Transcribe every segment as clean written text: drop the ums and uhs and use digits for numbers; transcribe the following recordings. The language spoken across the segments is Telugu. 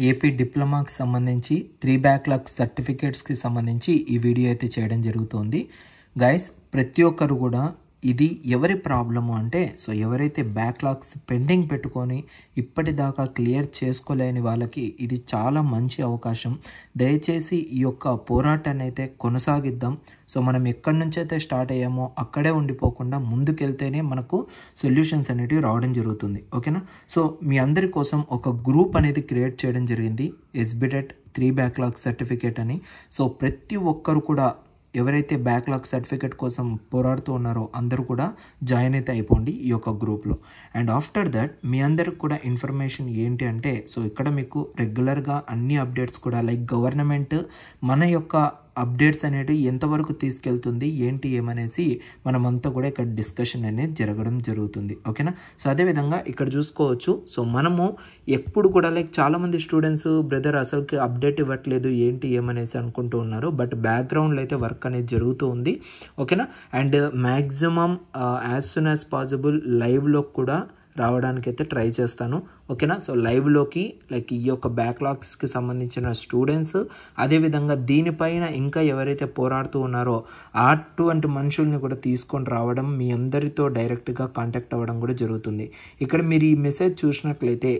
ఏపీ డిప్లొమాకి సంబంధించి 3 బ్యాక్లాగ్ సర్టిఫికేట్స్కి సంబంధించి ఈ వీడియో అయితే చేయడం జరుగుతుంది. గైస్, ప్రతి ఒక్కరు కూడా ఇది ఎవరి ప్రాబ్లము అంటే ఎవరైతే బ్యాక్లాగ్స్ పెండింగ్ పెట్టుకొని ఇప్పటిదాకా క్లియర్ చేసుకోలేని వాళ్ళకి ఇది చాలా మంచి అవకాశం. దయచేసి ఈ యొక్క పోరాటాన్ని అయితే కొనసాగిద్దాం. మనం ఎక్కడి నుంచి అయితే స్టార్ట్ అయ్యామో అక్కడే ఉండిపోకుండా ముందుకెళ్తేనే మనకు సొల్యూషన్స్ అనేటివి రావడం జరుగుతుంది. ఓకేనా? మీ అందరి కోసం ఒక గ్రూప్ అనేది క్రియేట్ చేయడం జరిగింది, SBTET 3 బ్యాక్లాగ్ సర్టిఫికేట్ అని. ప్రతి ఒక్కరు కూడా ఎవరైతే బ్యాక్లాగ్ సర్టిఫికేట్ కోసం పోరాడుతూ ఉన్నారో అందరూ కూడా జాయిన్ అయితే అయిపోండి ఈ యొక్క గ్రూప్లో. అండ్ ఆఫ్టర్ దట్ మీ అందరికి కూడా ఇన్ఫర్మేషన్ ఏంటి అంటే ఇక్కడ మీకు రెగ్యులర్గా అన్ని అప్డేట్స్ కూడా లైక్ గవర్నమెంట్ మన యొక్క అప్డేట్స్ అనేవి ఎంతవరకు తీసుకెళ్తుంది ఏంటి ఏమనేసి మనమంతా కూడా ఇక్కడ డిస్కషన్ అనేది జరగడం జరుగుతుంది. ఓకేనా? అదేవిధంగా ఇక్కడ చూసుకోవచ్చు. మనము ఎప్పుడు కూడా లైక్ చాలామంది స్టూడెంట్స్ బ్రదర్ అసలుకి అప్డేట్ ఇవ్వట్లేదు ఏంటి ఏమనేసి అనుకుంటూ ఉన్నారు. బట్ బ్యాక్గ్రౌండ్లో అయితే వర్క్ అనేది జరుగుతూ ఉంది. ఓకేనా? And maximum as soon as possible లైవ్లో కూడా రావడానికి అయితే ట్రై చేస్తాను. ఓకేనా? లైవ్లోకి లైక్ ఈ యొక్క బ్యాక్లాగ్స్కి సంబంధించిన స్టూడెంట్స్, అదేవిధంగా దీనిపైన ఇంకా ఎవరైతే పోరాడుతూ ఉన్నారో అటువంటి మనుషుల్ని కూడా తీసుకొని రావడం, మీ అందరితో డైరెక్ట్గా కాంటాక్ట్ అవ్వడం కూడా జరుగుతుంది. ఇక్కడ మీరు ఈ మెసేజ్ చూసినట్లయితే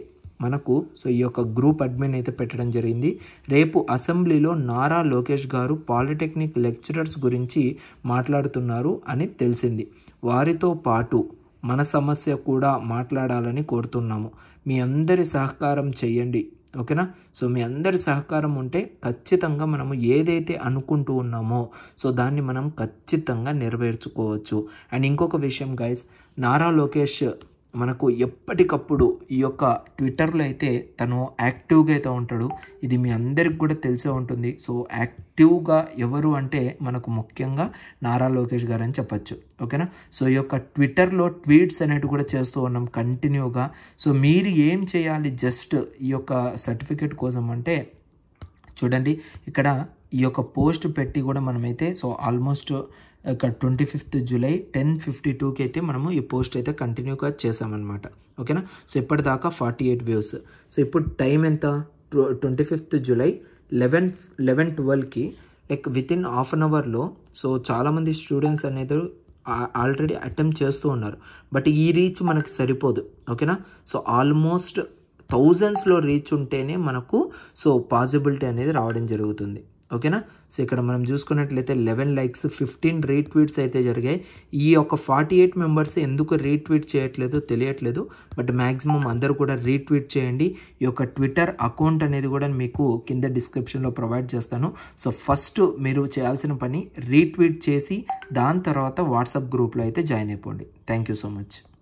మనకు ఈ యొక్క గ్రూప్ అడ్మిన్ అయితే పెట్టడం జరిగింది. రేపు అసెంబ్లీలో నారా లోకేష్ గారు పాలిటెక్నిక్ లెక్చరర్స్ గురించి మాట్లాడుతున్నారు అని తెలిసింది. వారితో పాటు మన సమస్య కూడా మాట్లాడాలని కోరుతున్నాము. మీ అందరి సహకారం చేయండి. ఓకేనా? మీ అందరి సహకారం ఉంటే ఖచ్చితంగా మనము ఏదైతే అనుకుంటూ ఉన్నామో దాన్ని మనం ఖచ్చితంగా నెరవేర్చుకోవచ్చు. అండ్ ఇంకొక విషయం గైస్, నారా లోకేష్ మనకు ఎప్పటికప్పుడు ఈ యొక్క ట్విట్టర్లో అయితే తను యాక్టివ్గా అయితే ఉంటాడు. ఇది మీ అందరికి కూడా తెలిసే ఉంటుంది. యాక్టివ్గా ఎవరు అంటే మనకు ముఖ్యంగా నారా లోకేష్ గారు అని చెప్పచ్చు. ఓకేనా? ఈ యొక్క ట్విట్టర్లో ట్వీట్స్ అనేవి కూడా చేస్తూ ఉన్నాం కంటిన్యూగా. మీరు ఏం చేయాలి జస్ట్ ఈ యొక్క సర్టిఫికేట్ కోసం అంటే చూడండి, ఇక్కడ ఈ యొక్క పోస్ట్ పెట్టి కూడా మనమైతే ఆల్మోస్ట్ ఇక్కడ 25th జూలై 10:52కి అయితే మనము ఈ పోస్ట్ అయితే కంటిన్యూగా చేసామన్నమాట. ఓకేనా? ఇప్పటిదాకా 48 వ్యూస్. ఇప్పుడు టైం ఎంత? 25th జూలై 11:12కి లైక్ వితిన్ హాఫ్ అన్ అవర్లో చాలామంది స్టూడెంట్స్ అనేది ఆల్రెడీ అటెంప్ట్ చేస్తూ ఉన్నారు. బట్ ఈ రీచ్ మనకి సరిపోదు. ఓకేనా? ఆల్మోస్ట్ థౌజండ్స్లో రీచ్ ఉంటేనే మనకు పాసిబిలిటీ అనేది రావడం జరుగుతుంది. ఓకేనా? ఇక్కడ మనం చూసుకున్నట్లయితే 11 లైక్స్ 15 రీట్వీట్స్ అయితే జరిగాయి. ఈ యొక్క 48 మెంబర్స్ ఎందుకు రీట్వీట్ చేయట్లేదో తెలియట్లేదు. బట్ మ్యాక్సిమం అందరూ కూడా రీట్వీట్ చేయండి. ఈ యొక్క ట్విట్టర్ అకౌంట్ అనేది కూడా మీకు కింద డిస్క్రిప్షన్లో ప్రొవైడ్ చేస్తాను. ఫస్ట్ మీరు చేయాల్సిన పని రీట్వీట్ చేసి దాని తర్వాత వాట్సాప్ గ్రూప్లో అయితే జాయిన్ అయిపోండి. Thank you so much.